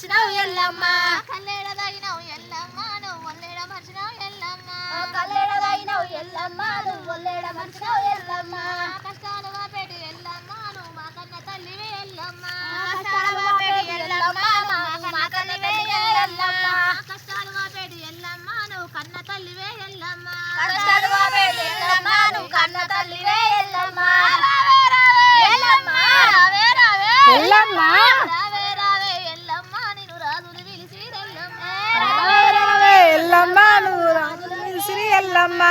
మర్చినావు ఎల్లమ్మ కల్లేడదైనవు ఎల్లమ్మ నువ్వు ఒల్లేడ మర్చినావు ఎల్లమ్మ కల్లేడదైనవు ఎల్లమ్మ నువ్వు ఒల్లేడ మర్చినావు ఎల్లమ్మ కష్టాలు పెట్టి ఎల్లమ్మ నువ్వు మా కన్న తల్లివి ఎల్లమ్మ కష్టాలు పెట్టి ఎల్లమ్మ నువ్వు మా కన్నవే ఎల్లమ్మ కష్టాలు పెట్టి ఎల్లమ్మ నువ్వు కన్న తల్లివే ఎల్లమ్మ కష్టాలు పెట్టి ఎల్లమ్మ నువ్వు కన్న తల్లివే ఎల్లమ్మ ఎల్లమ్మ ఎల్లమ్మ రావే రావే ఎల్లమ్మ నిన్ను రాజులు పిలిచి ఎల్లమ్మ రావే ఎల్లమ్మ నువ్వు రాజులు పిలిచిరి ఎల్లమ్మ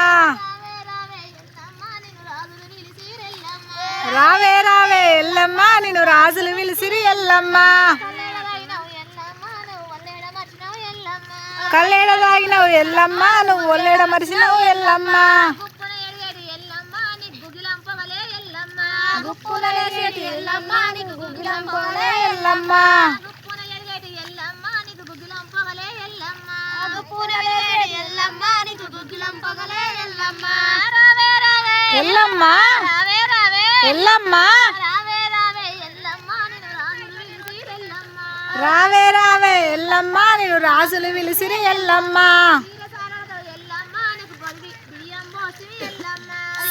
రావే రావే ఎల్లమ్మ నిన్ను రాజులు పిలిచిరి ఎల్లమ్మ కల్లేడ తాగినవు ఎల్లమ్మ నువ్వు ఒల్లేడ మరిచినవు ఎల్లమ్మ గుప్పున ఎరిగేటి ఎల్లమ్మ నీకు గుగ్గిలంపవలే ఎల్లమ్మ గుప్పున ఎరిగేటి ఎల్లమ్మ నీకు గుగ్గిలంపవలే ఎల్లమ్మ రావే రావే ఎల్లమ్మ రావే రావే ఎల్లమ్మ రావే రావే ఎల్లమ్మ నిన్ను రాజులు పిలిచి ఎల్లమ్మ రావే రావే ఎల్లమ్మ నిన్ను రాజులు పిలిచిరి ఎల్లమ్మ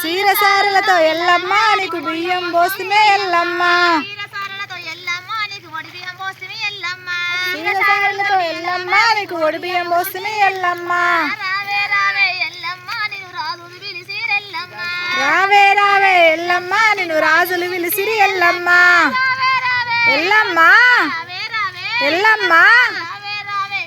సీరసారలతో ఎల్లమ్మ నీకు బియ్యం పోసివి ఎల్లమ్మ సీరసారలతో ఎల్లమ్మ నీకు వడి బియ్యం పోసివి ఎల్లమ్మ సీరసారలతో ఎల్లమ్మ నీకు వడి బియ్యం పోసివి ఎల్లమ్మ రావే రావే ఎల్లమ్మ నిన్ను రాజులు పిలిచిరి ఎల్లమ్మ రావే రావే ఎల్లమ్మ నిన్ను రాజులు పిలిచిరి ఎల్లమ్మ రావే రావే ఎల్లమ్మ రావే రావే ఎల్లమ్మ రావే